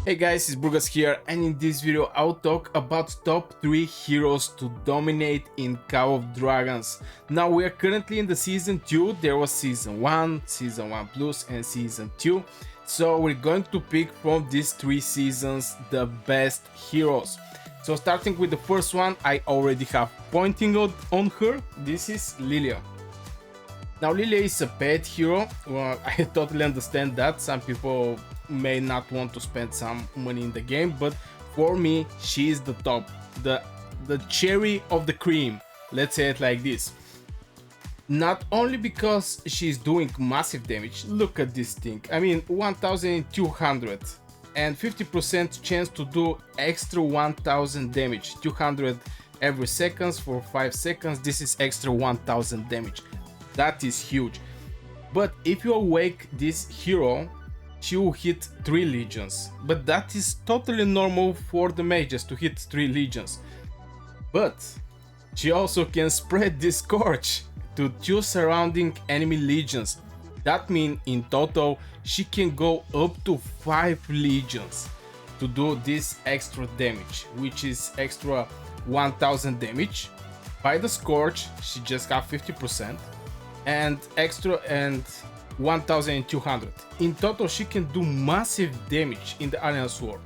Hey guys, it's Burgas here, and in this video I'll talk about top 3 heroes to dominate in Call of Dragons. Now we are currently in the season 2, there was season 1, season 1 plus and season 2. So we're going to pick from these 3 seasons the best heroes. So starting with the first one, I already have pointing out on her, this is Lilia. Now Lilia is a paid hero, well, I totally understand that, some people may not want to spend some money in the game, but for me she is the top, the cherry of the cream, let's say it like this. Not only because she's doing massive damage, look at this thing, I mean 1200 and 50% chance to do extra 1000 damage, 200 every seconds for 5 seconds, this is extra 1000 damage. That is huge. But if you awake this hero, she will hit 3 legions. But that is totally normal for the mages to hit 3 legions. But she also can spread this scorch to 2 surrounding enemy legions. That means in total she can go up to 5 legions to do this extra damage, which is extra 1000 damage. By the scorch she just got 50%. And extra and 1200. In total she can do massive damage in the Alliance War.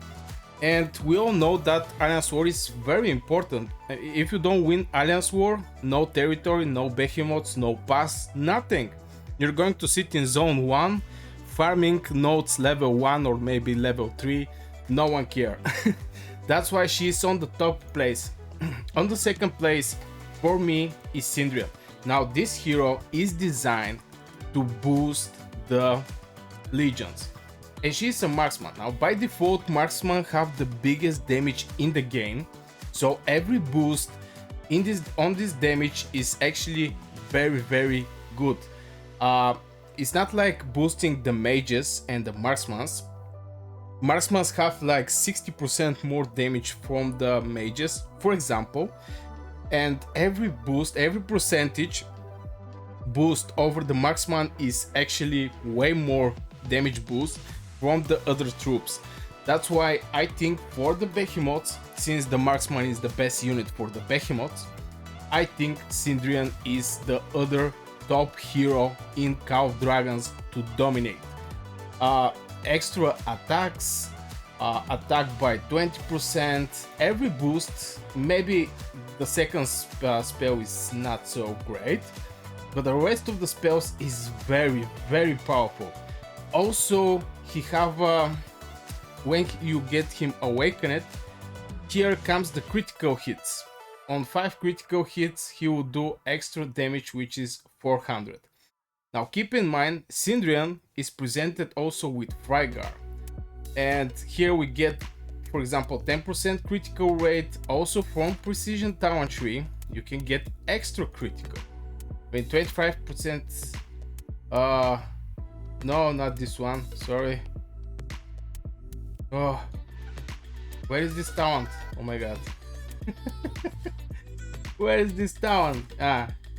And we all know that Alliance War is very important. If you don't win Alliance War, no territory, no Behemoths, no pass, nothing. You're going to sit in zone 1 farming nodes level 1 or maybe level 3, no one care. That's why she's on the top place. On the second place for me is Syndra. Now this hero is designed to boost the legions, and she's a marksman. Now by default marksmen have the biggest damage in the game, so every boost on this damage is actually very good. It's not like boosting the mages and the marksmans. Marksmans have like 60% more damage from the mages, for example, and every percentage boost over the marksman is actually way more damage boost from the other troops. That's why I think for the Behemoths, since the marksman is the best unit for the Behemoths, I think Syndra is the other top hero in Call of Dragons to dominate. Extra attacks, attack by 20%, every boost. Maybe the second spell is not so great, but the rest of the spells is very powerful. Also he have when you get him awakened, here comes the critical hits. On 5 critical hits he will do extra damage, which is 400. Now keep in mind Syndra is presented also with Frygar, and here we get, for example, 10% critical rate. Also from precision talentry you can get extra critical. I mean 25%. No, not this one, sorry. Oh, where is this talent? Oh my god. Where is this talent?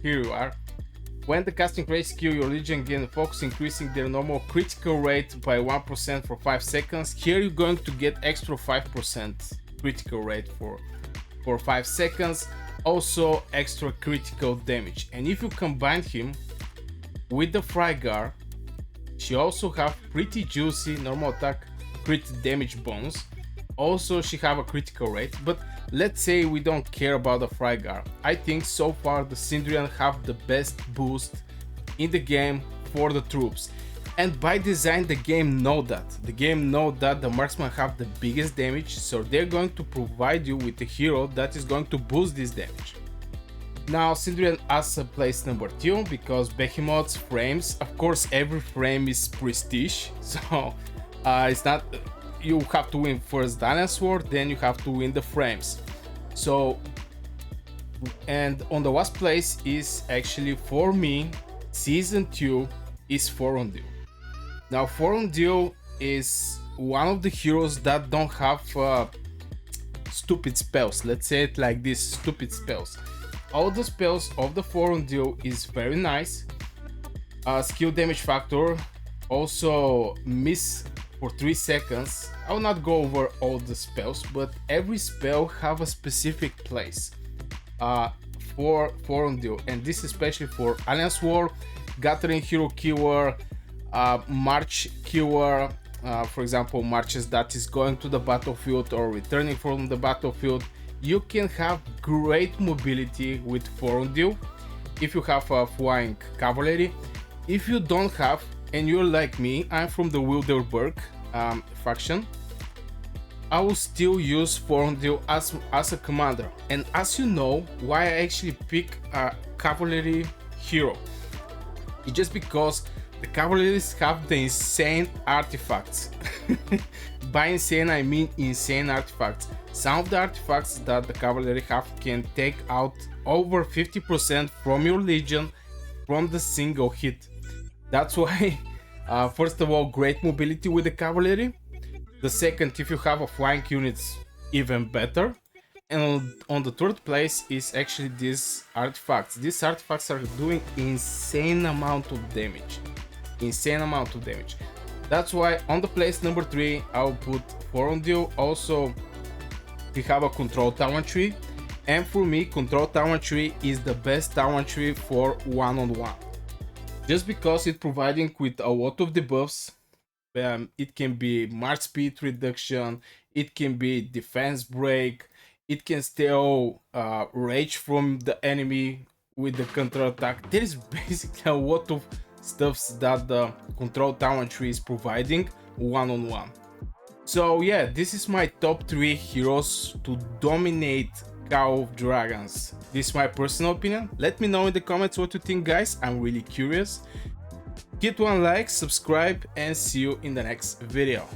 Here you are. When the casting rate skill, your legion gain focus, increasing their normal critical rate by 1% for 5 seconds. Here you're going to get extra 5% critical rate for 5 seconds. Also extra critical damage. And if you combine him with the Frygar, she also have pretty juicy normal attack crit damage bonus. Also she have a critical rate, but let's say we don't care about the Frygar. I think so far the Syndra have the best boost in the game for the troops. And by design the game know that. The game know that the marksmen have the biggest damage, so they're going to provide you with a hero that is going to boost this damage. Now Syndra has a place number 2 because Behemoth's frames, of course every frame is prestige, so it's not, you have to win first the Alliance War, then you have to win the frames. So, and on the last place is actually for me, season 2 is Forondil. Now Forondil is one of the heroes that don't have stupid spells, let's say it like this, stupid spells. All the spells of the Forondil is very nice. Skill damage factor Also miss for 3 seconds. I will not go over all the spells, but every spell have a specific place uh, for Forondil, and this especially for Alliance War, Gathering Hero Keyword, March Keyword, for example, marches that is going to the battlefield or returning from the battlefield. You can have great mobility with Forondil if you have a flying cavalry. If you don't have, and you're like me, I'm from the Wilderberg faction, I will still use Forondil as a commander. And as you know, why I actually pick a cavalry hero, it's just because the cavalries have the insane artifacts. By insane, I mean insane artifacts. Some of the artifacts that the cavalry have can take out over 50% from your legion from the single hit. That's why, first of all, great mobility with the cavalry. The second, if you have a flying units, even better. And on the third place is actually these artifacts. These artifacts are doing insane amount of damage. Insane amount of damage. That's why on the place number 3, I'll put Forondil. Also, we have a control talent tree. And for me, control talent tree is the best talent tree for one-on-one. Just because it's providing with a lot of debuffs. It can be march speed reduction, it can be defense break, it can steal rage from the enemy with the counter attack. There is basically a lot of stuffs that the control talent tree is providing one-on-one. So yeah, this is my top 3 heroes to dominate Call of Dragons. This is my personal opinion. Let me know in the comments what you think, guys. I'm really curious. Hit one like, subscribe, and see you in the next video.